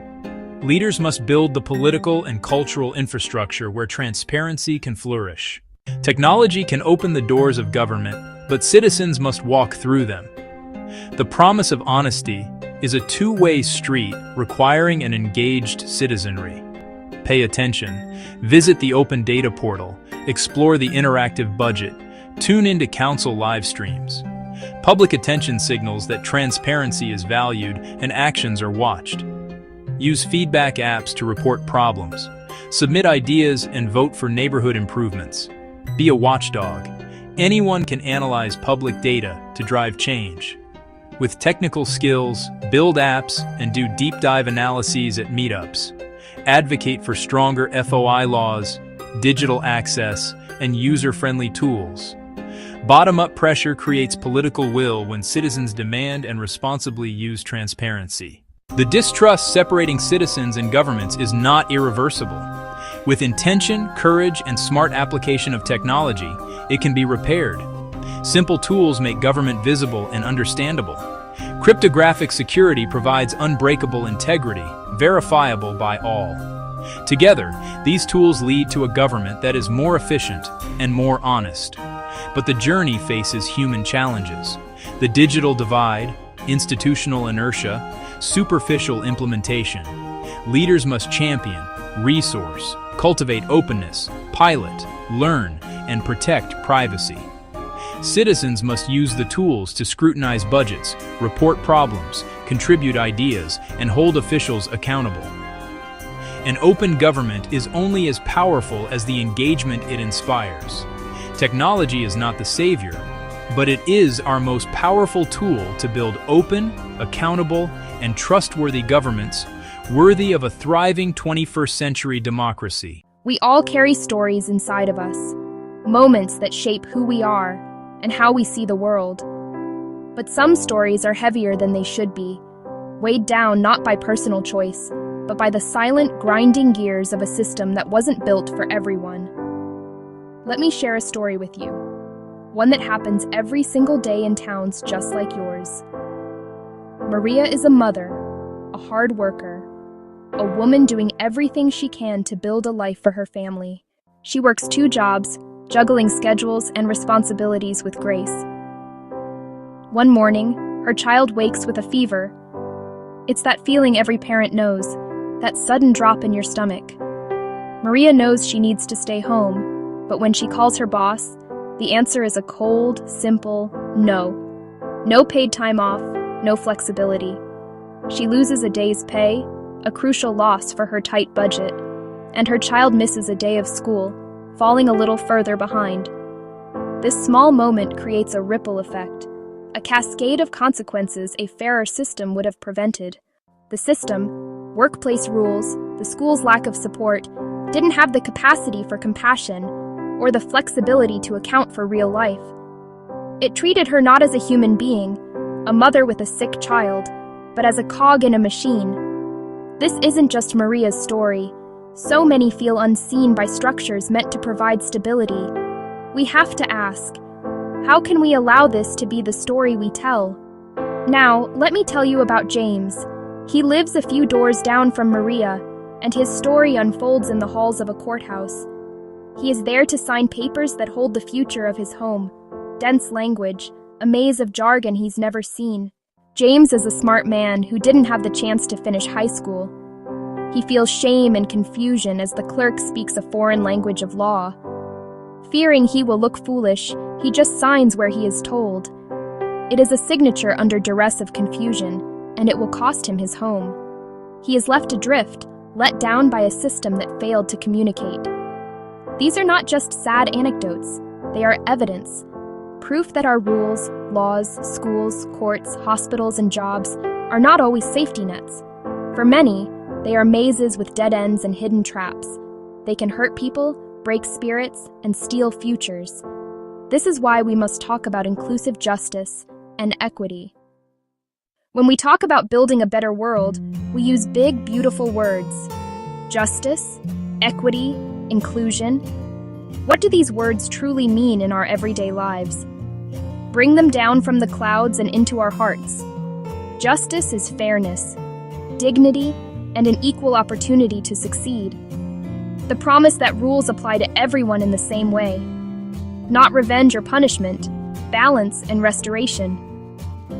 Leaders must build the political and cultural infrastructure where transparency can flourish. Technology can open the doors of government, but citizens must walk through them. The promise of honesty is a two-way street requiring an engaged citizenry. Pay attention, visit the Open Data Portal, explore the interactive budget, tune into council live streams. Public attention signals that transparency is valued and actions are watched. Use feedback apps to report problems. Submit ideas and vote for neighborhood improvements. Be a watchdog. Anyone can analyze public data to drive change. With technical skills, build apps and do deep dive analyses at meetups. Advocate for stronger FOI laws, digital access, and user-friendly tools. Bottom-up pressure creates political will when citizens demand and responsibly use transparency. The distrust separating citizens and governments is not irreversible. With intention, courage, and smart application of technology, it can be repaired. Simple tools make government visible and understandable. Cryptographic security provides unbreakable integrity, verifiable by all. Together, these tools lead to a government that is more efficient and more honest. But the journey faces human challenges. The digital divide, institutional inertia, superficial implementation. Leaders must champion, resource, cultivate openness, pilot, learn, and protect privacy. Citizens must use the tools to scrutinize budgets, report problems, contribute ideas, and hold officials accountable. An open government is only as powerful as the engagement it inspires. Technology is not the savior, but it is our most powerful tool to build open, accountable, and trustworthy governments worthy of a thriving 21st century democracy. We all carry stories inside of us, moments that shape who we are and how we see the world. But some stories are heavier than they should be, weighed down not by personal choice, but by the silent, grinding gears of a system that wasn't built for everyone. Let me share a story with you, one that happens every single day in towns just like yours. Maria is a mother, a hard worker, a woman doing everything she can to build a life for her family. She works 2 jobs, juggling schedules and responsibilities with grace. One morning, her child wakes with a fever. It's that feeling every parent knows, that sudden drop in your stomach. Maria knows she needs to stay home, but when she calls her boss, the answer is a cold, simple no. No paid time off, no flexibility. She loses a day's pay, a crucial loss for her tight budget, and her child misses a day of school, falling a little further behind. This small moment creates a ripple effect, a cascade of consequences a fairer system would have prevented. The system, workplace rules, the school's lack of support, didn't have the capacity for compassion or the flexibility to account for real life. It treated her not as a human being, a mother with a sick child, but as a cog in a machine. This isn't just Maria's story. So many feel unseen by structures meant to provide stability. We have to ask, how can we allow this to be the story we tell? Now, let me tell you about James. He lives a few doors down from Maria, and his story unfolds in the halls of a courthouse. He is there to sign papers that hold the future of his home. Dense language, a maze of jargon he's never seen. James is a smart man who didn't have the chance to finish high school. He feels shame and confusion as the clerk speaks a foreign language of law. Fearing he will look foolish, he just signs where he is told. It is a signature under duress of confusion, and it will cost him his home. He is left adrift, let down by a system that failed to communicate. These are not just sad anecdotes, they are evidence. Proof that our rules, laws, schools, courts, hospitals, and jobs are not always safety nets. For many, they are mazes with dead ends and hidden traps. They can hurt people, break spirits, and steal futures. This is why we must talk about inclusive justice and equity. When we talk about building a better world, we use big, beautiful words. Justice, equity, inclusion. What do these words truly mean in our everyday lives? Bring them down from the clouds and into our hearts. Justice is fairness, dignity, and an equal opportunity to succeed. The promise that rules apply to everyone in the same way. Not revenge or punishment, balance and restoration.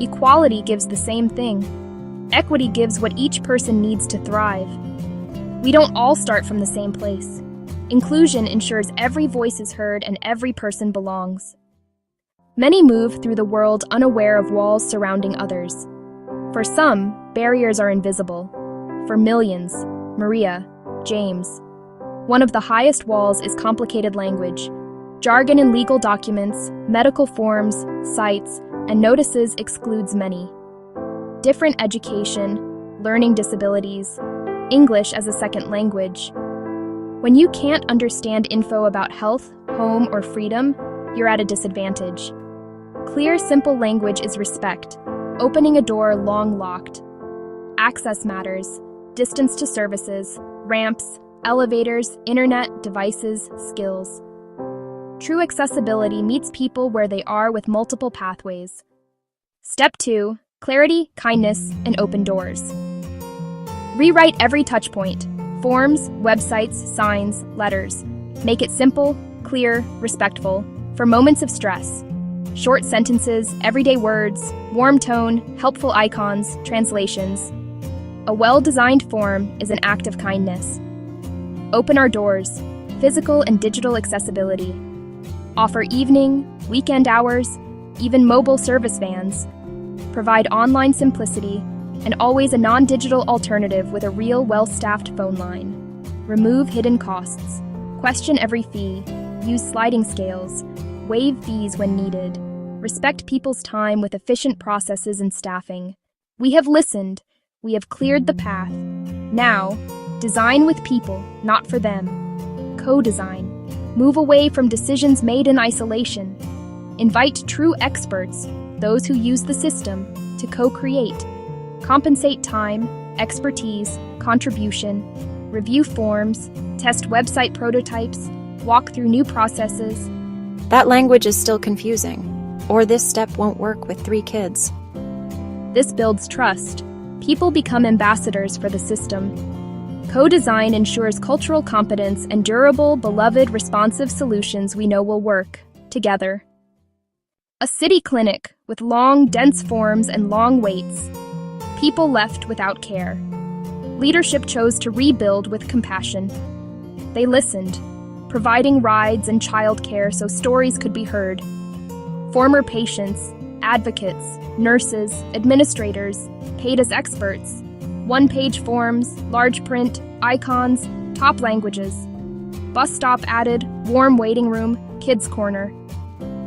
Equality gives the same thing. Equity gives what each person needs to thrive. We don't all start from the same place. Inclusion ensures every voice is heard and every person belongs. Many move through the world unaware of walls surrounding others. For some, barriers are invisible. For millions, Maria, James. One of the highest walls is complicated language. Jargon in legal documents, medical forms, sites, and notices excludes many. Different education, learning disabilities, English as a second language. When you can't understand info about health, home, or freedom, you're at a disadvantage. Clear, simple language is respect, opening a door long locked. Access matters, distance to services, ramps, elevators, internet, devices, skills. True accessibility meets people where they are with multiple pathways. Step 2, clarity, kindness, and open doors. Rewrite every touchpoint. Forms, websites, signs, letters. Make it simple, clear, respectful, for moments of stress. Short sentences, everyday words, warm tone, helpful icons, translations. A well-designed form is an act of kindness. Open our doors, physical and digital accessibility. Offer evening, weekend hours, even mobile service vans. Provide online simplicity, and always a non-digital alternative with a real, well-staffed phone line. Remove hidden costs. Question every fee. Use sliding scales. Waive fees when needed. Respect people's time with efficient processes and staffing. We have listened. We have cleared the path. Now, design with people, not for them. Co-design. Move away from decisions made in isolation. Invite true experts, those who use the system, to co-create. Compensate time, expertise, contribution, review forms, test website prototypes, walk through new processes. That language is still confusing, or this step won't work with 3 kids. This builds trust. People become ambassadors for the system. Co-design ensures cultural competence and durable, beloved, responsive solutions we know will work together. A city clinic with long, dense forms and long waits. People left without care. Leadership chose to rebuild with compassion. They listened, providing rides and childcare so stories could be heard. Former patients, advocates, nurses, administrators, paid as experts. One-page forms, large print, icons, top languages. Bus stop added, warm waiting room, kids corner.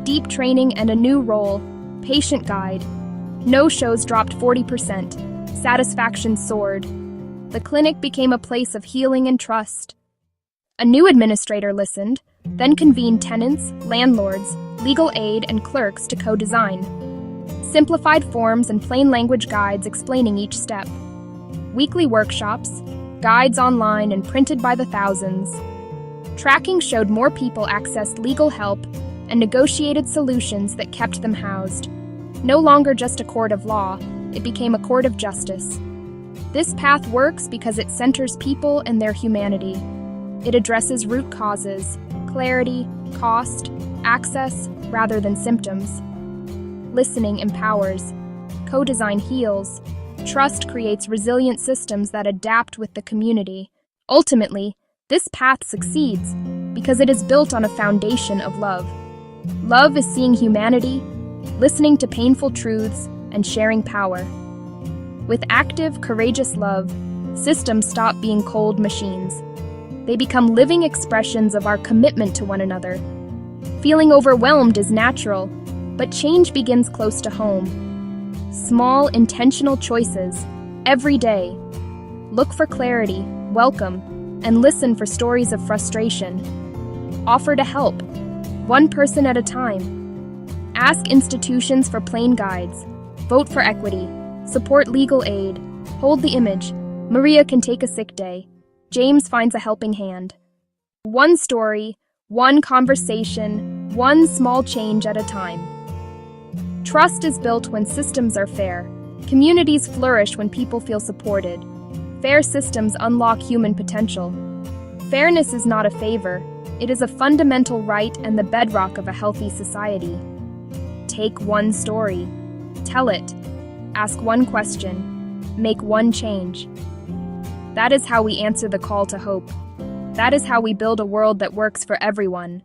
Deep training and a new role, patient guide. No-shows dropped 40%. Satisfaction soared. The clinic became a place of healing and trust. A new administrator listened, then convened tenants, landlords, legal aid, and clerks to co-design. Simplified forms and plain language guides explaining each step. Weekly workshops, guides online and printed by the thousands. Tracking showed more people accessed legal help and negotiated solutions that kept them housed. No longer just a court of law, it became a court of justice. This path works because it centers people and their humanity. It addresses root causes, clarity, cost, access, rather than symptoms. Listening empowers. Co-design heals. Trust creates resilient systems that adapt with the community. Ultimately, this path succeeds because it is built on a foundation of love. Love is seeing humanity, listening to painful truths, and sharing power. With active, courageous love, systems stop being cold machines. They become living expressions of our commitment to one another. Feeling overwhelmed is natural, but change begins close to home. Small, intentional choices, every day. Look for clarity, welcome, and listen for stories of frustration. Offer to help, one person at a time. Ask institutions for plain guides. Vote for equity. Support legal aid. Hold the image. Maria can take a sick day. James finds a helping hand. One story, one conversation, one small change at a time. Trust is built when systems are fair. Communities flourish when people feel supported. Fair systems unlock human potential. Fairness is not a favor. It is a fundamental right and the bedrock of a healthy society. Take one story. Tell it. Ask one question. Make one change. That is how we answer the call to hope. That is how we build a world that works for everyone.